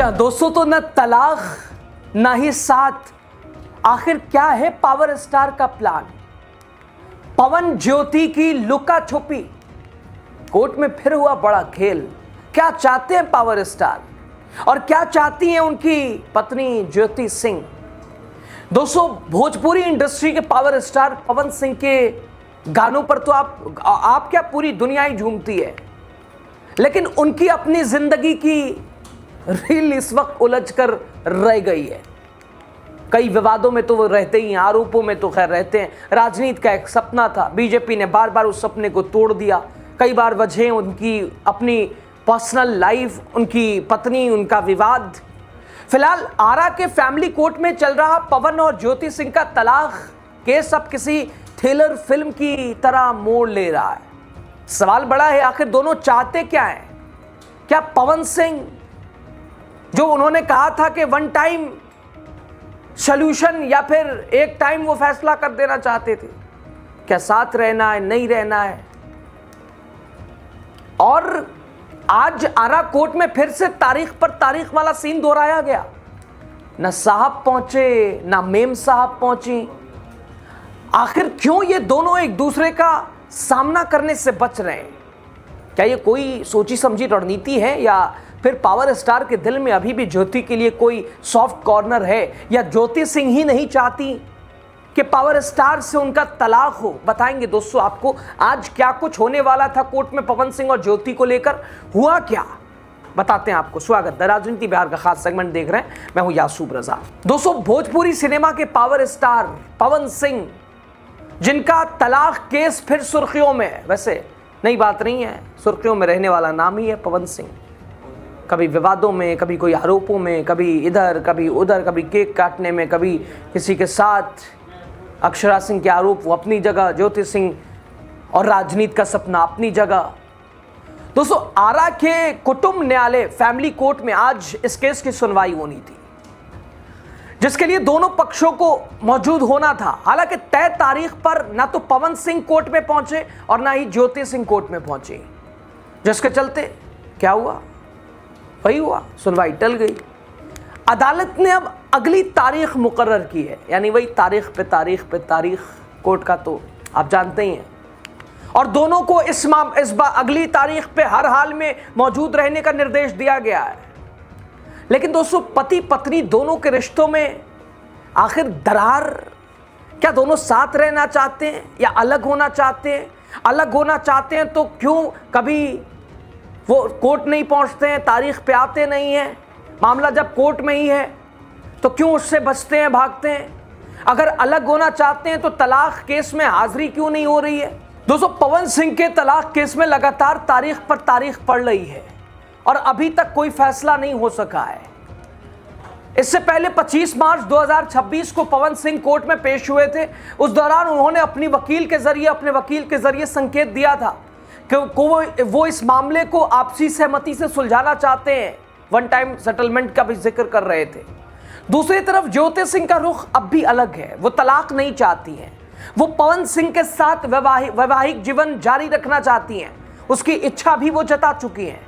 जी हाँ दोस्तों, तो न तलाक ना ही साथ, आखिर क्या है पावर स्टार का प्लान? पवन ज्योति की लुका छुपी, कोर्ट में फिर हुआ बड़ा खेल। क्या चाहते हैं पावर स्टार और क्या चाहती हैं उनकी पत्नी ज्योति सिंह? दोस्तों, भोजपुरी इंडस्ट्री के पावर स्टार पवन सिंह के गानों पर तो आप क्या पूरी दुनिया ही झूमती है, लेकिन उनकी अपनी जिंदगी की रील इस वक्त उलझ कर रह गई है। कई विवादों में तो वो रहते ही, आरोपों में तो खैर रहते हैं। राजनीति का एक सपना था, बीजेपी ने बार बार उस सपने को तोड़ दिया। कई बार वजह उनकी अपनी पर्सनल लाइफ, उनकी पत्नी, उनका विवाद। फिलहाल आरा के फैमिली कोर्ट में चल रहा पवन और ज्योति सिंह का तलाक केस अब किसी थ्रिलर फिल्म की तरह मोड़ ले रहा है। सवाल बड़ा है, आखिर दोनों चाहते क्या हैं? क्या पवन सिंह, जो उन्होंने कहा था कि वन टाइम सॉल्यूशन या फिर एक टाइम वो फैसला कर देना चाहते थे, क्या साथ रहना है, नहीं रहना है? और आज आरा कोर्ट में फिर से तारीख पर तारीख वाला सीन दोहराया गया। ना साहब पहुंचे, ना मेम साहब पहुंची। आखिर क्यों ये दोनों एक दूसरे का सामना करने से बच रहे हैं? क्या ये कोई सोची समझी रणनीति है, या फिर पावर स्टार के दिल में अभी भी ज्योति के लिए कोई सॉफ्ट कॉर्नर है, या ज्योति सिंह ही नहीं चाहती कि पावर स्टार से उनका तलाक हो? बताएंगे दोस्तों आपको आज क्या कुछ होने वाला था कोर्ट में पवन सिंह और ज्योति को लेकर, हुआ क्या, बताते हैं आपको। स्वागत है, राजनीति बिहार का खास सेगमेंट देख रहे हैं, मैं हूं यासूब रजा। दोस्तों, भोजपुरी सिनेमा के पावर स्टार पवन सिंह, जिनका तलाक केस फिर सुर्खियों में है, वैसे नई बात नहीं है, सुर्खियों में रहने वाला नाम ही है पवन सिंह। कभी विवादों में, कभी कोई आरोपों में, कभी इधर कभी उधर, कभी केक काटने में, कभी किसी के साथ। अक्षरा सिंह के आरोप वो अपनी जगह, ज्योति सिंह और राजनीति का सपना अपनी जगह। दोस्तों, आरा के कुटुंब न्यायालय फैमिली कोर्ट में आज इस केस की सुनवाई होनी थी, जिसके लिए दोनों पक्षों को मौजूद होना था। हालांकि तय तारीख पर ना तो पवन सिंह कोर्ट में पहुंचे और ना ही ज्योति सिंह कोर्ट में पहुंचे, जिसके चलते क्या हुआ वही हुआ, सुनवाई टल गई। अदालत ने अब अगली तारीख मुकर्रर की है, यानी वही तारीख पे तारीख कोर्ट का तो आप जानते ही हैं। और दोनों को इस बार अगली तारीख पे हर हाल में मौजूद रहने का निर्देश दिया गया है। लेकिन दोस्तों, पति पत्नी दोनों के रिश्तों में आखिर दरार, क्या दोनों साथ रहना चाहते हैं या अलग होना चाहते हैं? अलग होना चाहते हैं तो क्यों कभी वो कोर्ट नहीं पहुंचते हैं, तारीख पे आते नहीं हैं? मामला जब कोर्ट में ही है तो क्यों उससे बचते हैं, भागते हैं? अगर अलग होना चाहते हैं तो तलाक केस में हाजिरी क्यों नहीं हो रही है? दोस्तों, पवन सिंह के तलाक केस में लगातार तारीख पर तारीख पड़ रही है और अभी तक कोई फैसला नहीं हो सका है। इससे पहले 25 मार्च 2026 को पवन सिंह कोर्ट में पेश हुए थे। उस दौरान उन्होंने अपने वकील के जरिए संकेत दिया था कि वो इस मामले को आपसी सहमति से सुलझाना चाहते हैं। वन टाइम सेटलमेंट का भी जिक्र कर रहे थे। दूसरी तरफ ज्योति सिंह का रुख अब भी अलग है। वो तलाक नहीं चाहती हैं, वो पवन सिंह के साथ वैवाहिक जीवन जारी रखना चाहती हैं। उसकी इच्छा भी वो जता चुकी हैं।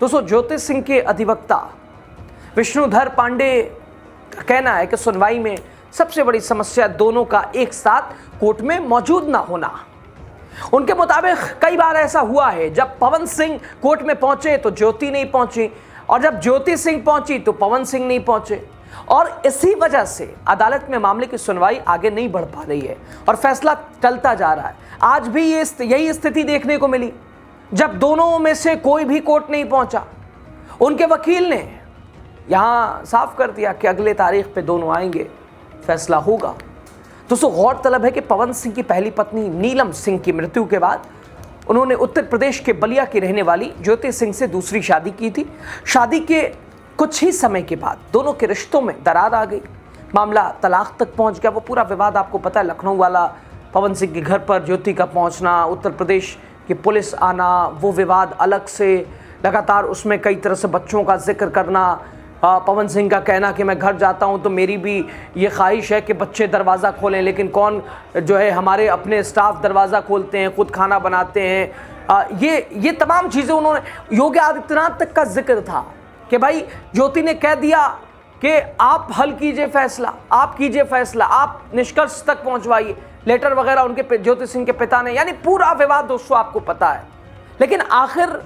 दोस्तों, ज्योति सिंह के अधिवक्ता विष्णुधर पांडे का कहना है कि सुनवाई में सबसे बड़ी समस्या दोनों का एक साथ कोर्ट में मौजूद ना होना। उनके मुताबिक कई बार ऐसा हुआ है, जब पवन सिंह कोर्ट में पहुंचे तो ज्योति नहीं पहुंची, और जब ज्योति सिंह पहुंची तो पवन सिंह नहीं पहुंचे, और इसी वजह से अदालत में मामले की सुनवाई आगे नहीं बढ़ पा रही है और फैसला टलता जा रहा है। आज भी यही स्थिति देखने को मिली, जब दोनों में से कोई भी कोर्ट नहीं पहुंचा। उनके वकील ने यहां साफ कर दिया कि अगले तारीख पे दोनों आएंगे, फैसला होगा। दोस्तों, गौरतलब है कि पवन सिंह की पहली पत्नी नीलम सिंह की मृत्यु के बाद उन्होंने उत्तर प्रदेश के बलिया की रहने वाली ज्योति सिंह से दूसरी शादी की थी। शादी के कुछ ही समय के बाद दोनों के रिश्तों में दरार आ गई, मामला तलाक तक पहुंच गया। वो पूरा विवाद आपको पता है, लखनऊ वाला, पवन सिंह के घर पर ज्योति का पहुंचना, उत्तर प्रदेश की पुलिस आना, वो विवाद अलग से, लगातार उसमें कई तरह से बच्चों का जिक्र करना। पवन सिंह का कहना कि मैं घर जाता हूं तो मेरी भी ये ख्वाहिश है कि बच्चे दरवाज़ा खोलें, लेकिन कौन जो है, हमारे अपने स्टाफ दरवाज़ा खोलते हैं, खुद खाना बनाते हैं। ये तमाम चीज़ें उन्होंने, योगी आदित्यनाथ तक का जिक्र था कि भाई ज्योति ने कह दिया कि आप हल कीजिए फैसला, आप कीजिए फैसला, आप निष्कर्ष तक पहुंचवाइए, लेटर वगैरह उनके ज्योति सिंह के पिता ने, यानी पूरा विवाद दोस्तों आपको पता है। लेकिन आखिर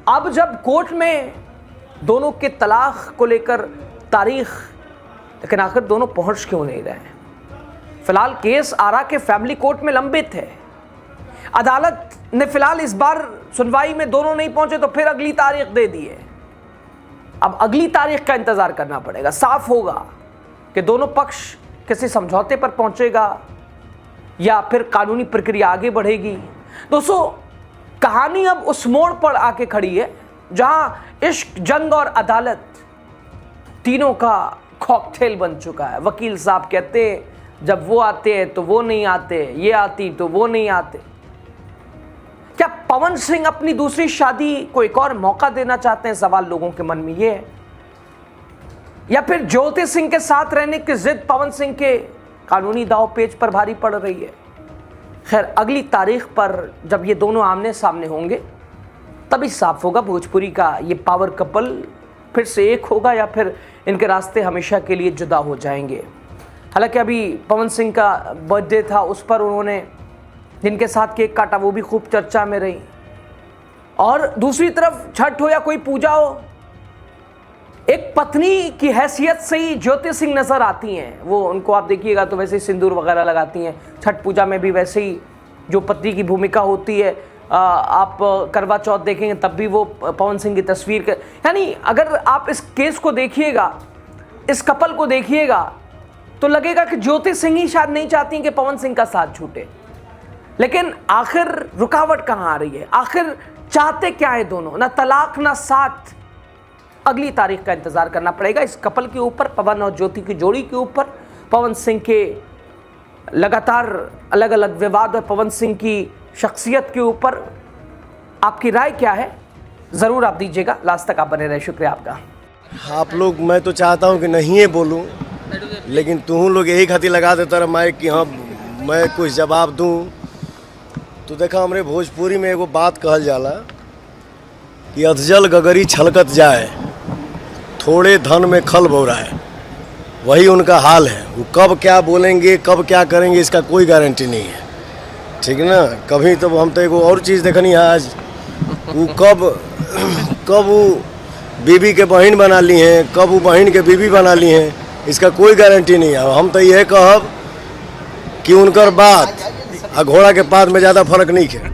अब जब कोर्ट में दोनों के तलाक को लेकर तारीख, लेकिन आखिर दोनों पहुंच क्यों नहीं रहे? फिलहाल केस आरा के फैमिली कोर्ट में लंबित है। अदालत ने फिलहाल इस बार सुनवाई में दोनों नहीं पहुंचे तो फिर अगली तारीख दे दी है। अब अगली तारीख का इंतजार करना पड़ेगा। साफ होगा कि दोनों पक्ष किसी समझौते पर पहुंचेगा या फिर कानूनी प्रक्रिया आगे बढ़ेगी। दोस्तों, कहानी अब उस मोड़ पर आके खड़ी है जहां इश्क, जंग और अदालत तीनों का कॉकटेल बन चुका है। वकील साहब कहते हैं जब वो आते हैं तो वो नहीं आते, ये आती तो वो नहीं आते। क्या पवन सिंह अपनी दूसरी शादी को एक और मौका देना चाहते हैं? सवाल लोगों के मन में ये है। या फिर ज्योति सिंह के साथ रहने की जिद पवन सिंह के कानूनी दांव पेच पर भारी पड़ रही है। खैर, अगली तारीख पर जब ये दोनों आमने सामने होंगे तभी साफ होगा भोजपुरी का ये पावर कपल फिर से एक होगा या फिर इनके रास्ते हमेशा के लिए जुदा हो जाएंगे। हालांकि अभी पवन सिंह का बर्थडे था, उस पर उन्होंने जिनके साथ केक काटा वो भी खूब चर्चा में रही। और दूसरी तरफ छठ हो या कोई पूजा हो, एक पत्नी की हैसियत से ही ज्योति सिंह नजर आती हैं। वो उनको आप देखिएगा तो वैसे ही सिंदूर वगैरह लगाती हैं। छठ पूजा में भी वैसे ही जो पत्नी की भूमिका होती है, आप करवा चौथ देखेंगे तब भी वो पवन सिंह की तस्वीर के, यानी अगर आप इस केस को देखिएगा, इस कपल को देखिएगा तो लगेगा कि ज्योति सिंह ही शायद नहीं चाहती कि पवन सिंह का साथ छूटे। लेकिन आखिर रुकावट कहाँ आ रही है? आखिर चाहते क्या है दोनों? ना तलाक ना साथ। अगली तारीख का इंतजार करना पड़ेगा इस कपल के ऊपर, पवन और ज्योति की जोड़ी के ऊपर। पवन सिंह के लगातार अलग अलग विवाद और पवन सिंह की शख्सियत के ऊपर आपकी राय क्या है? ज़रूर आप दीजिएगा। लास्ट तक आप बने रहे। शुक्रिया आपका। आप लोग, मैं तो चाहता हूँ कि नहीं ये बोलूँ, लेकिन तुम लोग यही खातिर लगा देता रहा माइक कि हाँ मैं कुछ जवाब दूँ। तो देखा, हमरे भोजपुरी में एगो बात कहल जाला कि अधजल गगरी छलकत जाए, थोड़े धन में खल बौराए। वही उनका हाल है। वो कब क्या बोलेंगे, कब क्या करेंगे, इसका कोई गारंटी नहीं है। ठीक है ना? कभी तो हम तो एगो और चीज़ देखनी है आज, वो कब वो बीबी के बहन बना ली हैं, कब वो बहन के बीबी बना ली हैं, इसका कोई गारंटी नहीं है। हम तो यह कहब कि उनकर बात आ घोड़ा के पात में ज़्यादा फर्क नहीं है।